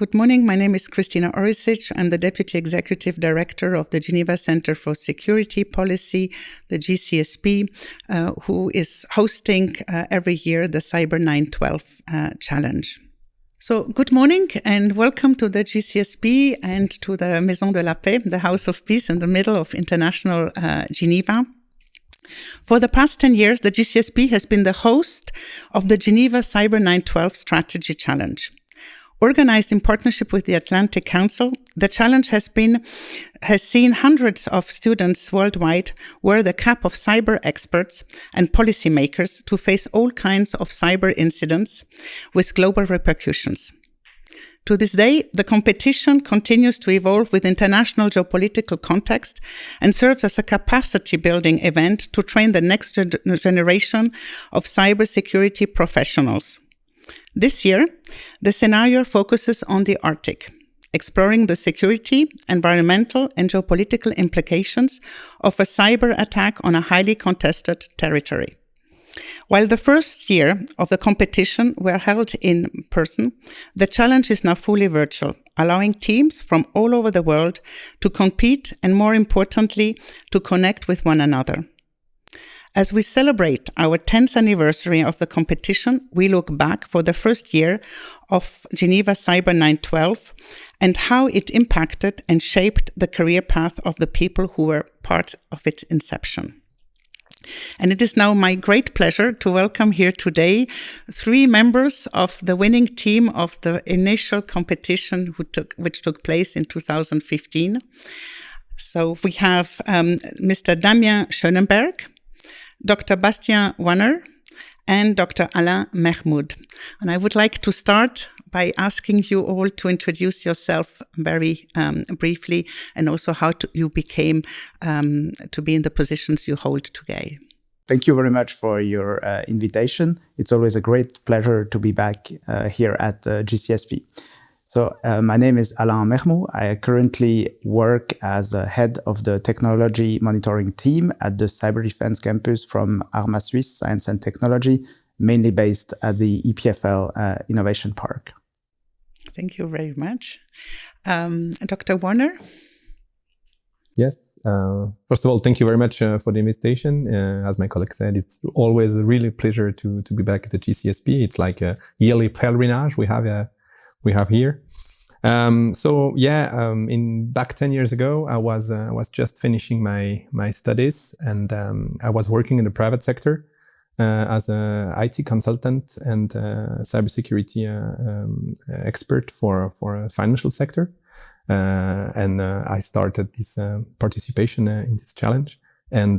Good morning. My name is Kristina Orisic. I'm the Deputy Executive Director of the Geneva Center for Security Policy, the GCSP, who is hosting every year the Cyber 912 Challenge. So good morning and welcome to the GCSP and to the Maison de la Paix, the House of Peace in the middle of international Geneva. For the past 10 years, the GCSP has been the host of the Geneva Cyber 912 Strategy Challenge. Organized in partnership with the Atlantic Council, the challenge has seen hundreds of students worldwide wear the cap of cyber experts and policymakers to face all kinds of cyber incidents with global repercussions. To this day, the competition continues to evolve with international geopolitical context and serves as a capacity-building event to train the next generation of cybersecurity professionals. This year, the scenario focuses on the Arctic, exploring the security, environmental, and geopolitical implications of a cyber attack on a highly contested territory. While the first year of the competition were held in person, the challenge is now fully virtual, allowing teams from all over the world to compete and, more importantly, to connect with one another. As we celebrate our 10th anniversary of the competition, we look back for the first year of Geneva Cyber 912 and how it impacted and shaped the career path of the people who were part of its inception. And it is now my great pleasure to welcome here today 3 members of the winning team of the initial competition which took place in 2015. So we have Mr. Damien Schönenberg, Dr. Bastien Wanner, and Dr. Alain Mahmoud. And I would like to start by asking you all to introduce yourself very briefly and also how you became to be in the positions you hold today. Thank you very much for your invitation. It's always a great pleasure to be back here at GCSP. So my name is Alain Mahmoud. I currently work as a head of the technology monitoring team at the Cyber Defense Campus from Arma Suisse Science and Technology, mainly based at the EPFL Innovation Park. Thank you very much. Dr. Warner? Yes. First of all, thank you very much for the invitation. As my colleague said, it's always a really pleasure to be back at the GCSP. It's like a yearly pelerinage we have here. Back 10 years ago, I was just finishing my studies, and I was working in the private sector as a IT consultant and cybersecurity expert for a financial sector. I started this participation in this challenge. And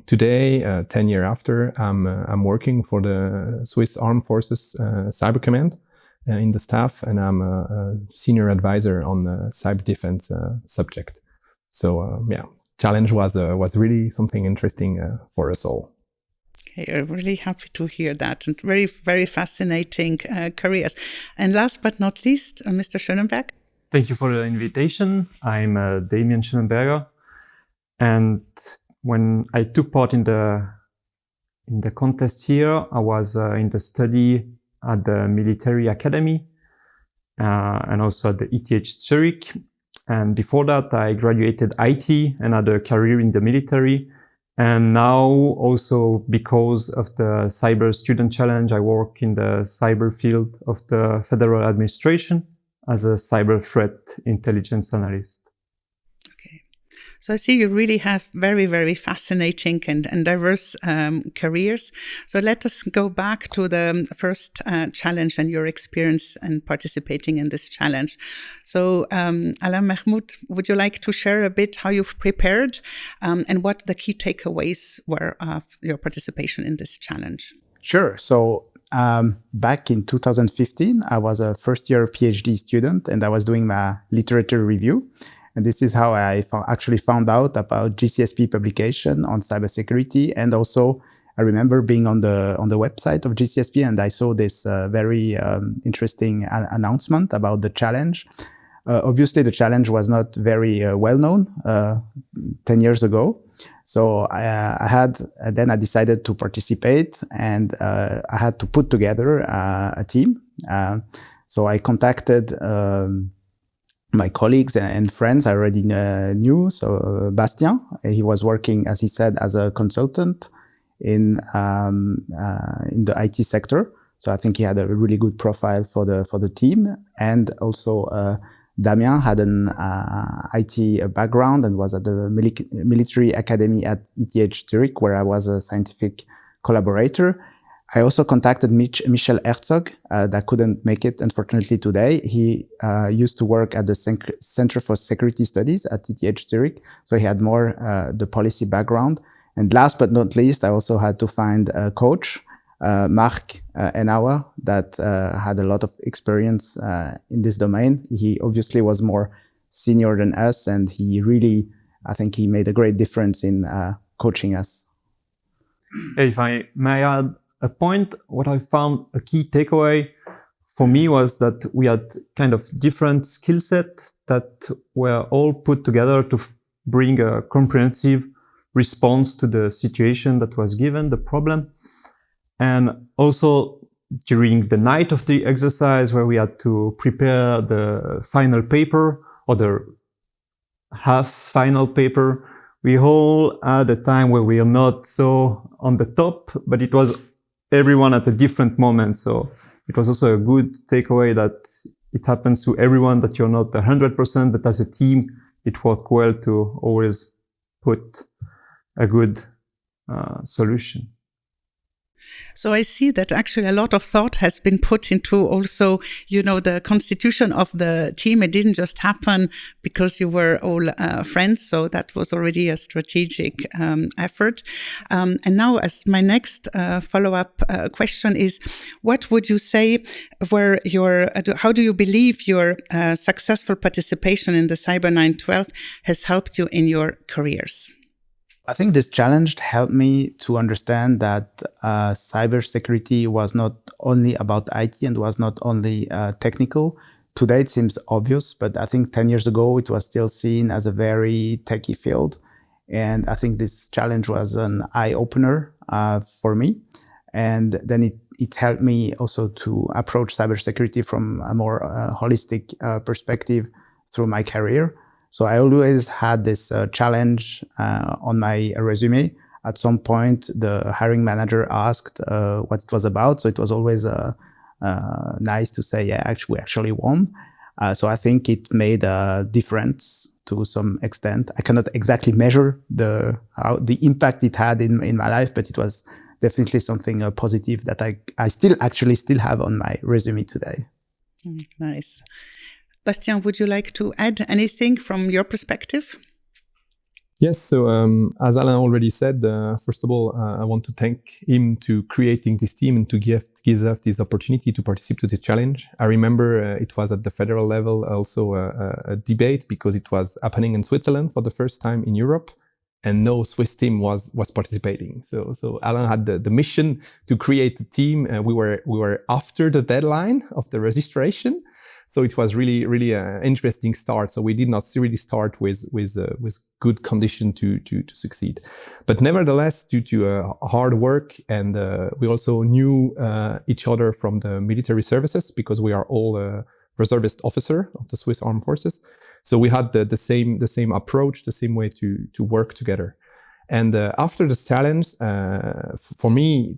today, 10 years after, I'm working for the Swiss Armed Forces Cyber Command in the staff, and I'm a senior advisor on the cyber defense subject. So challenge was really something interesting for us all. Okay, I'm really happy to hear that, and very, very fascinating careers. And last but not least, Mr. Schönenberg. Thank you for the invitation. I'm Damien Schönenberger, and when I took part in the contest here, I was in the study at the military academy and also at the ETH Zurich. And before that, I graduated IT and had a career in the military. And now also because of the Cyber Student Challenge, I work in the cyber field of the Federal Administration as a cyber threat intelligence analyst. So I see you really have very, very fascinating and diverse careers. So let us go back to the first challenge and your experience in participating in this challenge. So Alain Mahmoud, would you like to share a bit how you've prepared and what the key takeaways were of your participation in this challenge? Sure. So back in 2015, I was a first-year PhD student and I was doing my literature review. And this is how I actually found out about GCSP publication on cybersecurity. And also, I remember being on the website of GCSP, and I saw this very interesting announcement about the challenge. Obviously, the challenge was not very well known 10 years ago. So I decided to participate, and I had to put together a team. So I contacted my colleagues and friends I already knew. So Bastien, he was working, as he said, as a consultant in the IT sector. So I think he had a really good profile for the team. And also Damien had an IT background and was at the military academy at ETH Zurich, where I was a scientific collaborator. I also contacted Michel Herzog, that couldn't make it, unfortunately, today. He used to work at the Center for Security Studies at ETH Zurich, so he had more the policy background. And last but not least, I also had to find a coach, Marc Enauer, that had a lot of experience in this domain. He obviously was more senior than us, and he really, I think he made a great difference in coaching us. If I may add a point, what I found a key takeaway for me was that we had kind of different skill sets that were all put together to bring a comprehensive response to the situation that was given, the problem. And also during the night of the exercise, where we had to prepare the final paper or the half final paper, we all had a time where we are not so on the top, but it was everyone at a different moment. So it was also a good takeaway that it happens to everyone, that you're not 100%, but as a team, it worked well to always put a good solution. So I see that actually a lot of thought has been put into also, the constitution of the team. It didn't just happen because you were all friends. So that was already a strategic effort. And now, as my next follow-up question is, what would you say were how do you believe your successful participation in the Cyber 912 has helped you in your careers? I think this challenge helped me to understand that cybersecurity was not only about IT and was not only technical. Today it seems obvious, but I think 10 years ago it was still seen as a very techie field. And I think this challenge was an eye-opener for me. And then it helped me also to approach cybersecurity from a more holistic perspective through my career. So I always had this challenge on my resume. At some point, the hiring manager asked what it was about. So it was always nice to say, yeah, we actually won. So I think it made a difference to some extent. I cannot exactly measure the impact it had in my life, but it was definitely something positive that I still have on my resume today. Nice. Bastien, would you like to add anything from your perspective? Yes, so as Alain already said, first of all, I want to thank him to creating this team and to give us this opportunity to participate to this challenge. I remember it was at the federal level also a debate because it was happening in Switzerland for the first time in Europe, and no Swiss team was participating. So Alain had the mission to create a team. We were after the deadline of the registration. So it was really an interesting start. So we did not really start with good condition to succeed. But nevertheless, due to hard work, and we also knew each other from the military services, because we are all reservist officer of the Swiss Armed Forces. So we had the same approach, the same way to work together. And after this challenge, for me,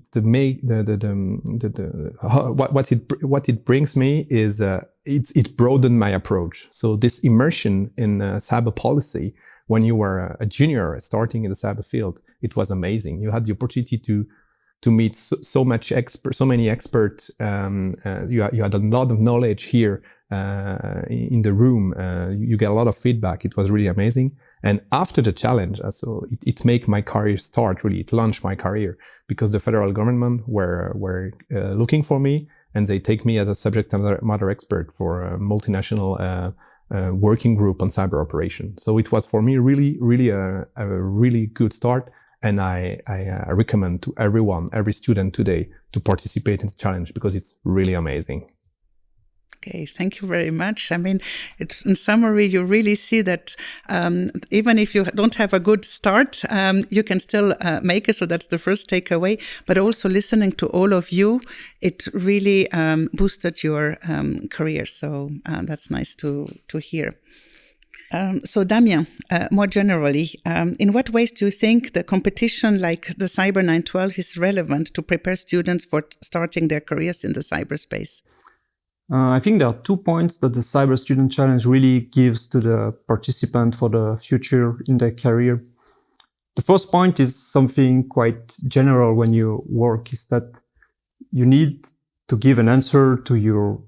what it brings me is it broadened my approach. So this immersion in cyber policy, when you were a junior starting in the cyber field, it was amazing. You had the opportunity to meet so many experts. You had a lot of knowledge here in the room. You get a lot of feedback. It was really amazing. And after the challenge, so it made my career start, really. It launched my career because the federal government were looking for me, and they take me as a subject matter expert for a multinational working group on cyber operation. So it was for me really a really good start. And I recommend to every student today to participate in the challenge because it's really amazing. Okay, thank you very much. I mean, in summary, you really see that even if you don't have a good start, you can still make it. So that's the first takeaway. But also listening to all of you, it really boosted your career. So that's nice to hear. So Damien, more generally, in what ways do you think the competition like the Cyber 912 is relevant to prepare students for starting their careers in the cyberspace? I think there are 2 points that the Cyber Student Challenge really gives to the participant for the future in their career. The first point is something quite general when you work, is that you need to give an answer to your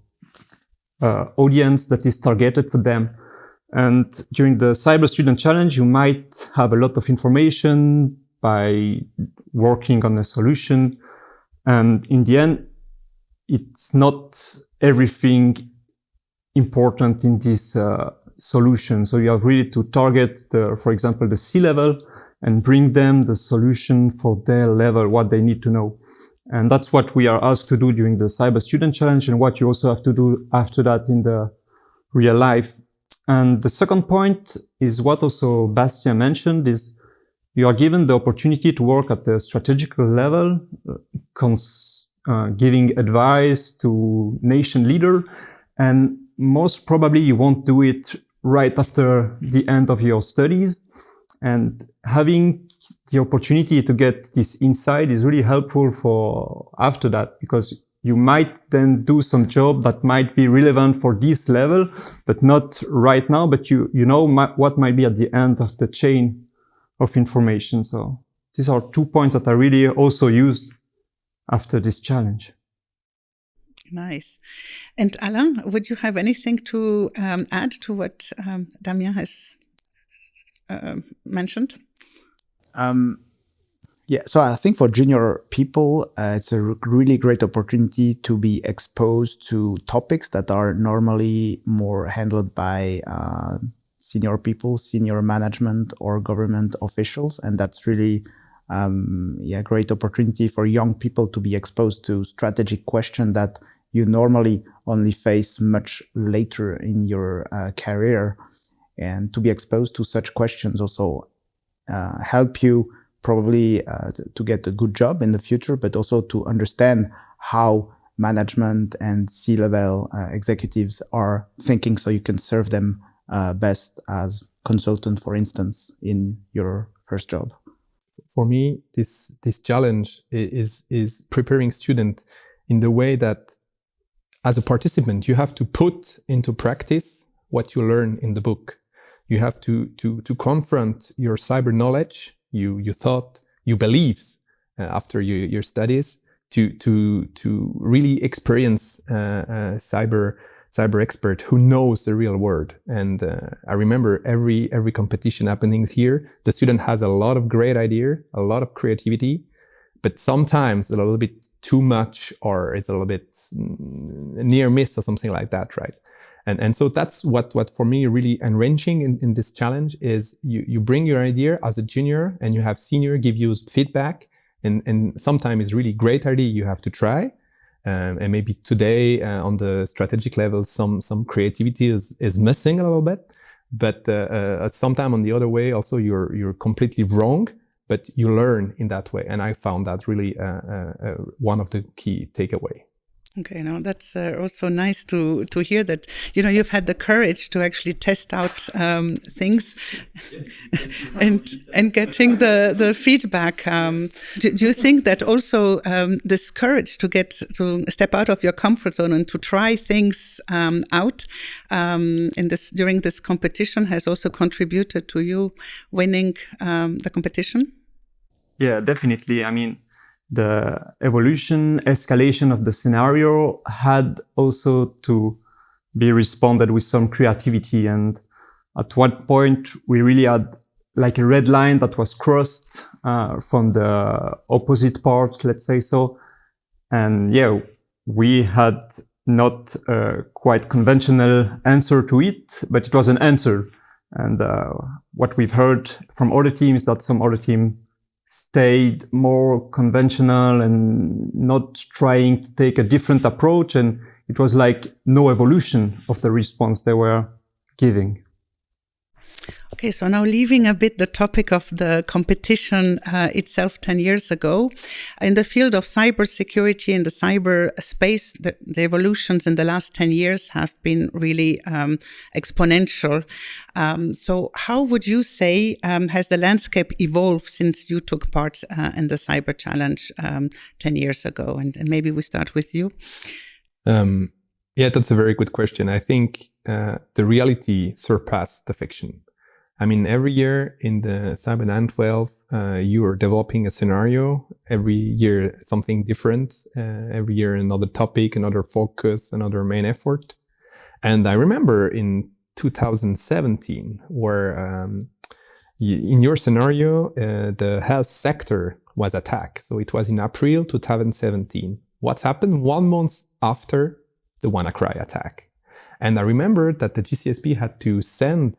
audience that is targeted for them. And during the Cyber Student Challenge, you might have a lot of information by working on a solution. And in the end, it's not everything important in this solution. So you have really to target, for example, the C-level and bring them the solution for their level, what they need to know. And that's what we are asked to do during the Cyber Student Challenge, and what you also have to do after that in the real life. And the second point is what also Bastien mentioned, is you are given the opportunity to work at the strategical level, giving advice to nation leader, and most probably you won't do it right after the end of your studies. And having the opportunity to get this insight is really helpful for after that, because you might then do some job that might be relevant for this level, but not right now, but you know what might be at the end of the chain of information. So these are 2 points that are really also used after this challenge. Nice. And Alain, would you have anything to add to what Damien has mentioned? Yeah, so I think for junior people, it's a really great opportunity to be exposed to topics that are normally more handled by senior people, senior management, or government officials. And that's really a great opportunity for young people to be exposed to strategic questions that you normally only face much later in your career. And to be exposed to such questions also help you probably to get a good job in the future, but also to understand how management and C-level executives are thinking, so you can serve them best as consultant, for instance, in your first job. For me, this challenge is preparing students in the way that, as a participant, you have to put into practice what you learn in the book. You have to confront your cyber knowledge, you thought, you beliefs after your studies, to really experience a cyber expert who knows the real world. And I remember every competition happening here, the student has a lot of great idea, a lot of creativity, but sometimes a little bit too much, or it's a little bit near miss or something like that, right? And so that's what for me really enriching in this challenge is you bring your idea as a junior, and you have senior give you feedback, and sometimes it's really great idea you have to try. And maybe today on the strategic level, some creativity is missing a little bit, but sometime on the other way also you're completely wrong, but you learn in that way. And I found that really one of the key takeaway. Okay, now that's also nice to hear that, you've had the courage to actually test out things and getting the feedback. Do you think that also this courage to step out of your comfort zone and to try things out during this competition has also contributed to you winning the competition? Yeah, definitely. I mean, the escalation of the scenario had also to be responded with some creativity. And at one point, we really had like a red line that was crossed from the opposite part, let's say so. And yeah, we had not a quite conventional answer to it, but it was an answer. And what we've heard from other teams is that some other team stayed more conventional and not trying to take a different approach and it was like no evolution of the response they were giving. Okay, so now leaving a bit the topic of the competition itself 10 years ago, in the field of cybersecurity and the cyber space, the evolutions in the last 10 years have been really exponential. So how would you say has the landscape evolved since you took part in the Cyber Challenge 10 years ago? And maybe we start with you. Yeah, that's a very good question. I think the reality surpassed the fiction. I mean, every year in the Cyber 912, you are developing a scenario. Every year, something different. Every year, another topic, another focus, another main effort. And I remember in 2017, where in your scenario, the health sector was attacked. So it was in April 2017. What happened 1 month after the WannaCry attack? And I remember that the GCSP had to send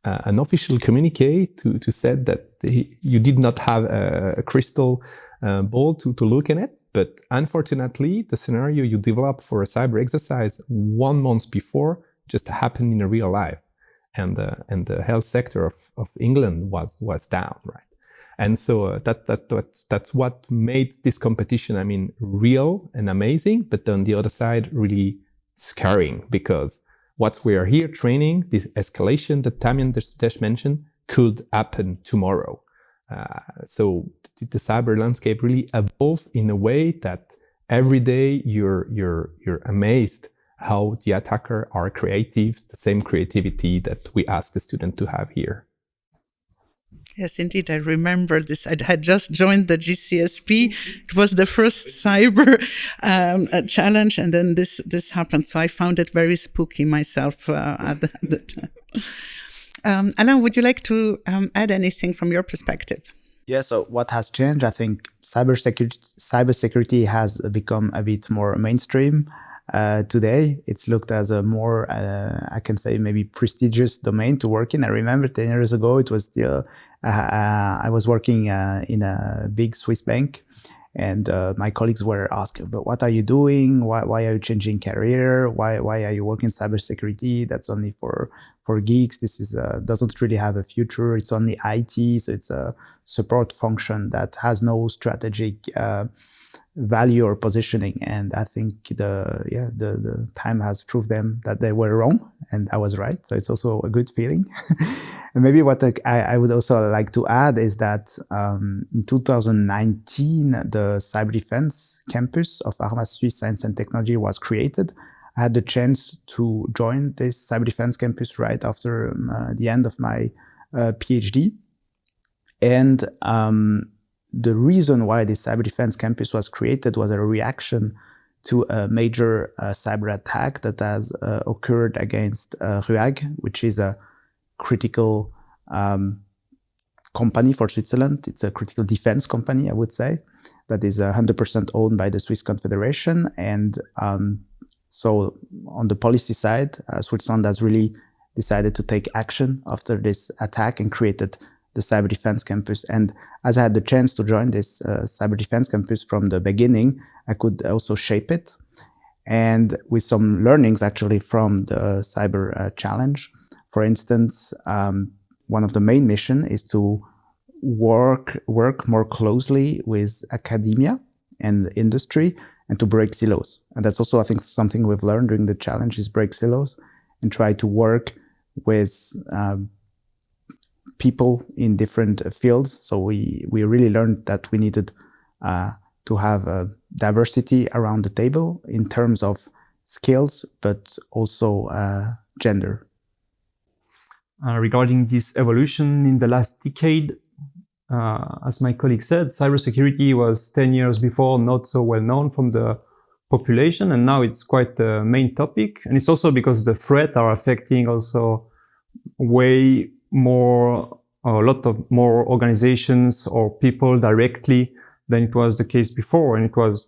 an official communique to said that you did not have a crystal ball to look in it. But unfortunately, the scenario you developed for a cyber exercise 1 month before just happened in a real life. And the health sector of England was down, right? And so that's what made this competition, I mean, real and amazing, but on the other side, really scaring, because what we are here training, this escalation that Tamian just mentioned, could happen tomorrow. So the cyber landscape really evolved in a way that every day you're amazed how the attacker are creative, the same creativity that we ask the student to have here. Yes, indeed. I remember this. I had just joined the GCSP. It was the first cyber challenge, and then this happened. So I found it very spooky myself at the time. Alain, would you like to add anything from your perspective? Yeah, so what has changed? I think cybersecurity has become a bit more mainstream. Today, it's looked as a more, I can say, maybe prestigious domain to work in. I remember 10 years ago, it was still, I was working in a big Swiss bank, and my colleagues were asking, but what are you doing? Why are you changing career? Why are you working in cybersecurity? That's only for geeks. This is doesn't really have a future. It's only IT, so it's a support function that has no strategic value or positioning. And I think the time has proved them that they were wrong and I was right. So it's also a good feeling. And maybe what I would also like to add is that in 2019, the cyber defense campus of Arma Suisse Science and Technology was created. I had the chance to join this cyber defense campus right after the end of my PhD. And the reason why this cyber defense campus was created was a reaction to a major cyber attack that has occurred against RUAG, which is a critical company for Switzerland. It's a critical defense company, I would say, that is 100% owned by the Swiss Confederation. And so on the policy side, Switzerland has really decided to take action after this attack and created the Cyber Defense Campus. And as I had the chance to join this Cyber Defense Campus from the beginning, I could also shape it. And with some learnings actually from the Cyber Challenge. For instance, one of the main missions is to work more closely with academia and industry and to break silos. And that's also, I think, something we've learned during the challenge is break silos and try to work with people in different fields. So we really learned that we needed to have a diversity around the table in terms of skills, but also gender. Regarding this evolution in the last decade, as my colleague said, cybersecurity was 10 years before not so well known from the population, and now it's quite the main topic. And it's also because the threats are affecting also way more, a lot of more organizations or people directly than it was the case before. And it was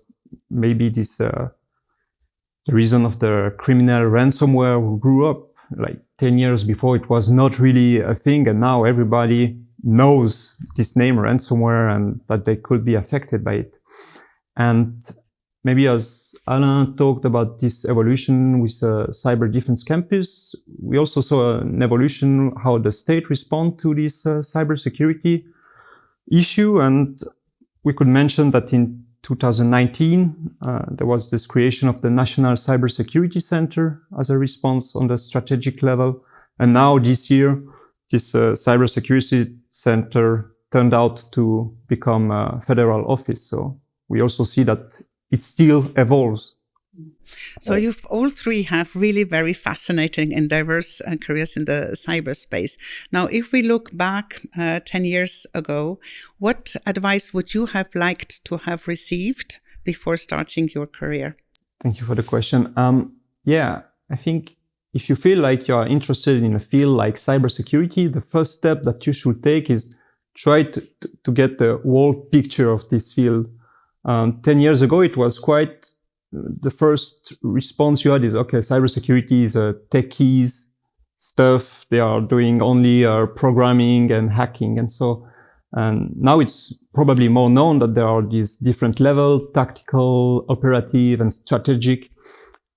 maybe this the reason of the criminal ransomware who grew up like 10 years before. It was not really a thing, and now everybody knows this name ransomware and that they could be affected by it. And maybe as Alain talked about this evolution with Cyber Defense Campus, we also saw an evolution how the state respond to this cybersecurity issue. And we could mention that in 2019, there was this creation of the National Cybersecurity Center as a response on the strategic level. And now this year, this Cybersecurity Center turned out to become a federal office. So we also see that it still evolves. So you've all three have really very fascinating and diverse careers in the cyberspace. Now, if we look back 10 years ago, what advice would you have liked to have received before starting your career? Thank you for the question. I think if you feel like you're interested in a field like cybersecurity, the first step that you should take is try to get the whole picture of this field. 10 years ago, it was quite, the first response you had is, okay, cybersecurity is techies stuff. They are doing only programming and hacking. And now it's probably more known that there are these different levels, tactical, operative, and strategic.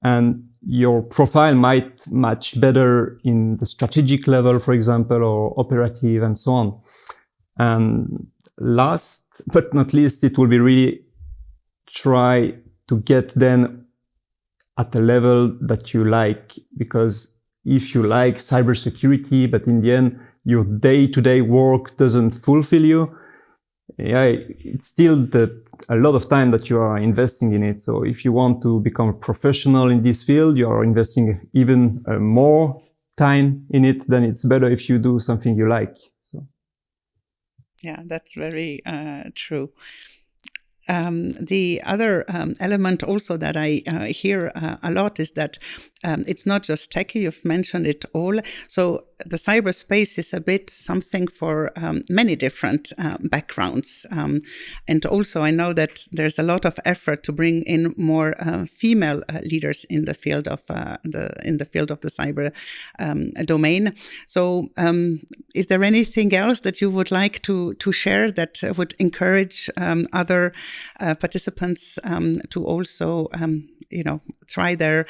And your profile might match better in the strategic level, for example, or operative and so on. And last but not least, it will be really try to get then at a level that you like, because if you like cybersecurity, but in the end, your day-to-day work doesn't fulfill you, it's still a lot of time that you are investing in it. So if you want to become a professional in this field, you are investing even more time in it, then it's better if you do something you like. So. Yeah, that's very true. The other element also that I hear a lot is that it's not just techie, you've mentioned it all. So the cyberspace is a bit something for many different backgrounds. And also I know that there's a lot of effort to bring in more female leaders in the field of the cyber domain. So is there anything else that you would like to share that would encourage other participants to also try their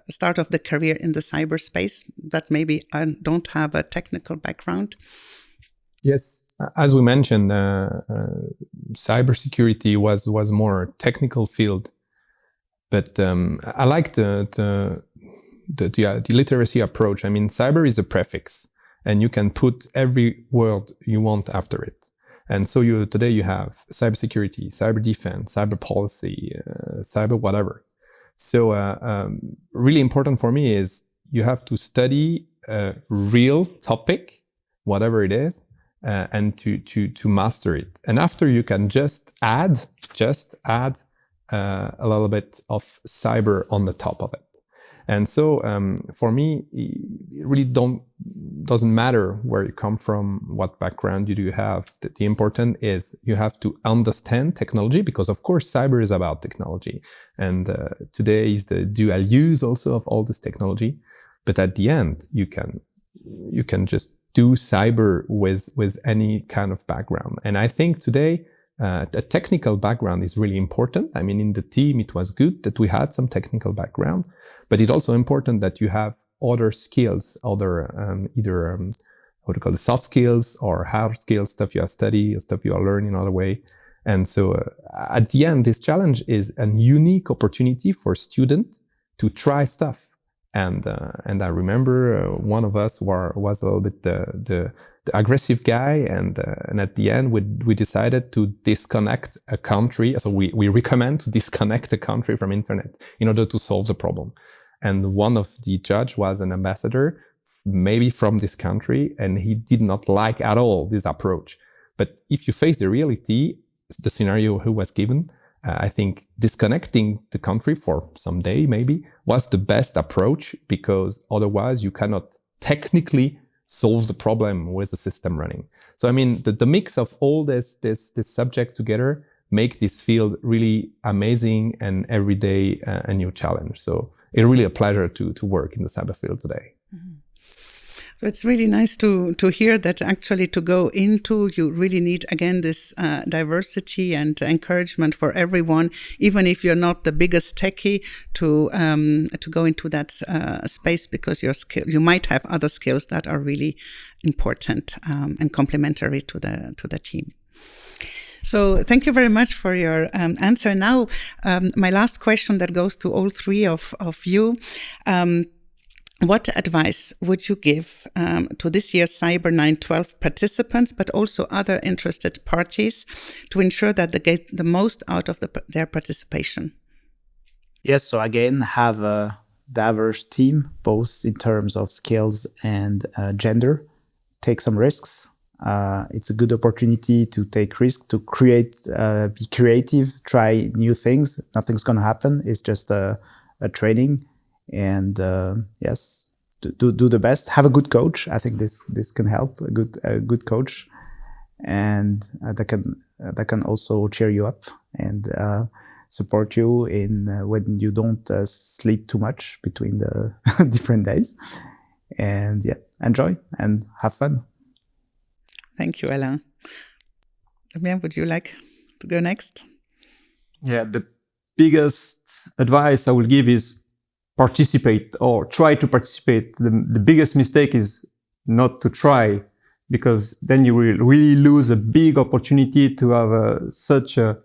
start of the career in the cyberspace that maybe don't have a technical background? Yes, as we mentioned, cybersecurity was more technical field, but I like the literacy approach. I mean, cyber is a prefix, and you can put every word you want after it. And so today you have cybersecurity, cyber defense, cyber policy, cyber whatever. So really important for me is you have to study a real topic, whatever it is, and to master it. And after you can just add a little bit of cyber on the top of it. And so for me, it really doesn't matter where you come from, what background you do have. The important is you have to understand technology, because of course cyber is about technology. And today is the dual use also of all this technology. But at the end, you can just do cyber with any kind of background. And I think today, a technical background is really important. I mean, in the team, it was good that we had some technical background, but it's also important that you have other skills, either what we call the soft skills or hard skills, stuff you have studied, stuff you have learned in other way. And so at the end, this challenge is a unique opportunity for students to try stuff. And I remember one of us was a little bit the aggressive guy, and at the end we decided to disconnect a country. So we recommend to disconnect a country from internet in order to solve the problem. And one of the judge was an ambassador, maybe from this country, and he did not like at all this approach. But if you face the reality, the scenario who was given, I think disconnecting the country for some day maybe was the best approach, because otherwise you cannot technically solve the problem with the system running. So I mean, the mix of all this subject together make this field really amazing, and every day a new challenge. So it's really a pleasure to work in the cyber field today. Mm-hmm. So it's really nice to hear that actually to go into, you really need, again, this diversity and encouragement for everyone, even if you're not the biggest techie, to go into that space, because you might have other skills that are really important and complementary to the team. So thank you very much for your answer. Now, my last question that goes to all three of you. What advice would you give to this year's Cyber 912 participants, but also other interested parties, to ensure that they get the most out of their participation? Yes, so again, have a diverse team, both in terms of skills and gender. Take some risks. It's a good opportunity to take risks, to create, be creative, try new things. Nothing's going to happen. It's just a training. And yes, do the best. Have a good coach. I think this can help. A good coach, and that can also cheer you up and support you in when you don't sleep too much between the different days. And yeah, enjoy and have fun. Thank you, Alain. Damien, would you like to go next? Yeah, the biggest advice I will give is participate, or try to participate. The biggest mistake is not to try, because then you will really lose a big opportunity to have such a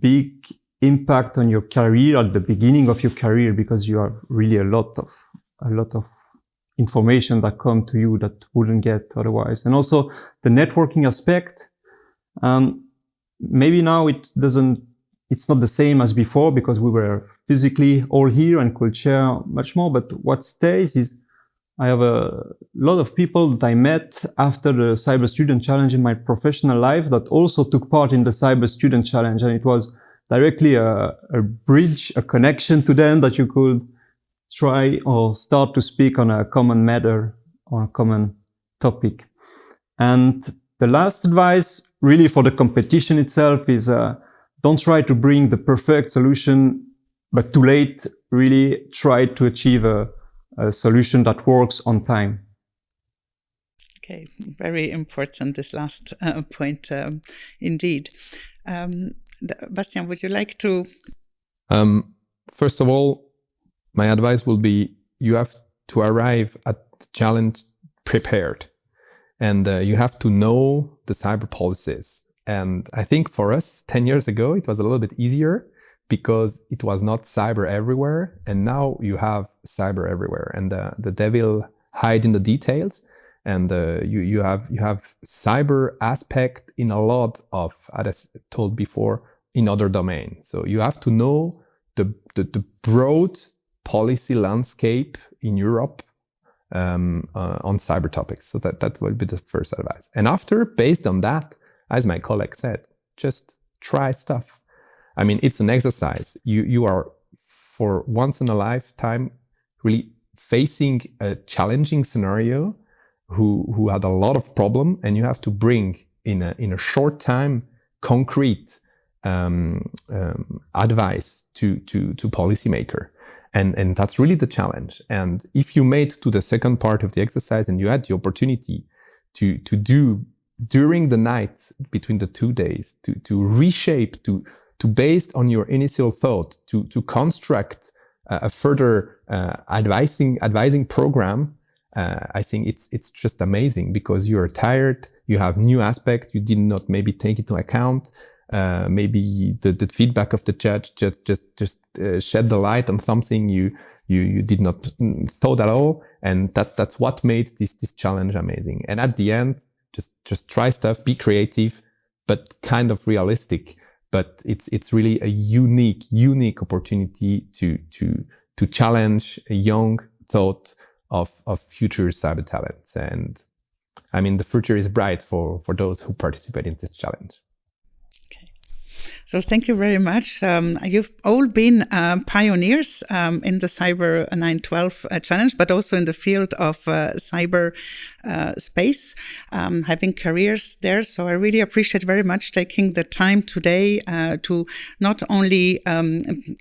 big impact on your career at the beginning of your career, because you have really a lot of information that come to you that wouldn't get otherwise. And also the networking aspect. Maybe now it's not the same as before, because we were physically all here and could share much more. But what stays is I have a lot of people that I met after the Cyber Student Challenge in my professional life that also took part in the Cyber Student Challenge. And it was directly a bridge, a connection to them, that you could try or start to speak on a common matter or a common topic. And the last advice, really for the competition itself, is don't try to bring the perfect solution, but too late. Really try to achieve a solution that works on time. Okay, very important, this last point, indeed. Bastien, would you like to? First of all, my advice will be, you have to arrive at the challenge prepared, and you have to know the cyber policies. And I think for us 10 years ago, it was a little bit easier, because it was not cyber everywhere. And now you have cyber everywhere, and the devil hide in the details. And you have cyber aspect in a lot of, as I told before, in other domains. So you have to know the broad policy landscape in Europe on cyber topics. So that will be the first advice. And after, based on that, as my colleague said, just try stuff. I mean, it's an exercise. You are, for once in a lifetime, really facing a challenging scenario who had a lot of problem, and you have to bring in a short time concrete advice to policymaker. And that's really the challenge. And if you made to the second part of the exercise and you had the opportunity to do during the night between the 2 days, to reshape, to based on your initial thought, to construct a further advising program, I think it's just amazing, because you are tired, you have new aspect, you did not maybe take into account, maybe the feedback of the judge just shed the light on something you did not thought at all, and that's what made this challenge amazing. And at the end, just try stuff, be creative, but kind of realistic. But it's really a unique opportunity to challenge a young thought of future cyber talents. And I mean, the future is bright for those who participate in this challenge. Okay. So thank you very much. You've all been pioneers in the Cyber 912 challenge, but also in the field of cyber space, having careers there. So I really appreciate very much taking the time today to not only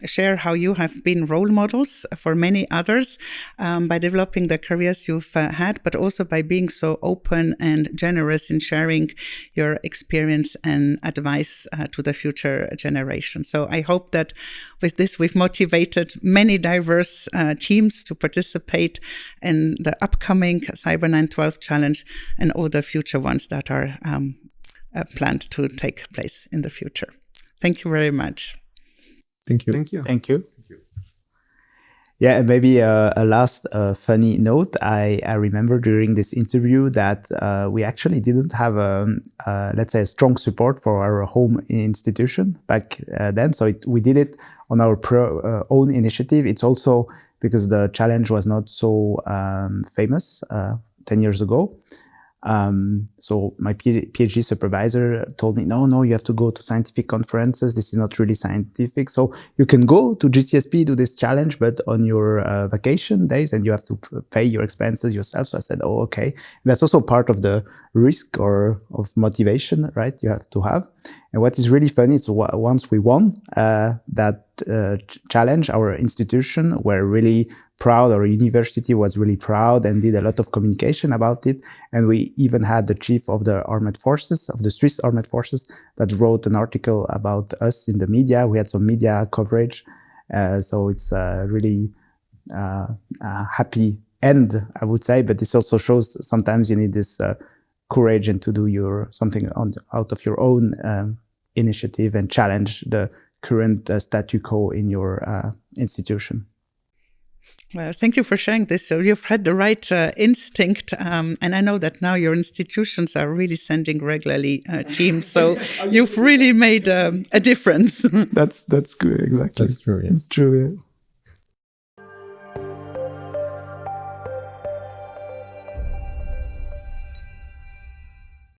share how you have been role models for many others by developing the careers you've had, but also by being so open and generous in sharing your experience and advice to the future generation. So I hope that with this we've motivated many diverse teams to participate in the upcoming Cyber 912 challenge and all the future ones that are planned to take place in the future. Thank you very much. Thank you. Thank you. Thank you. Yeah, maybe a last funny note. I remember during this interview that we actually didn't have let's say, a strong support for our home institution back then. So we did it on our own initiative. It's also because the challenge was not so famous 10 years ago. So my PhD supervisor told me, no, you have to go to scientific conferences. This is not really scientific. So you can go to GCSP, do this challenge, but on your vacation days, and you have to pay your expenses yourself. So I said, oh, okay. And that's also part of the risk or of motivation, right? You have to have. And what is really funny is once we won that challenge, our institution were really proud, our university was really proud and did a lot of communication about it. And we even had the chief of the armed forces, of the Swiss armed forces, that wrote an article about us in the media. We had some media coverage. So it's really a happy end, I would say. But this also shows sometimes you need this courage and to do something out of your own initiative and challenge the current statu quo in your institution. Well, thank you for sharing this. So you've had the right instinct, and I know that now your institutions are really sending regularly teams. So you've really made a difference. That's good. Exactly. That's true. Yeah. It's true. Yeah.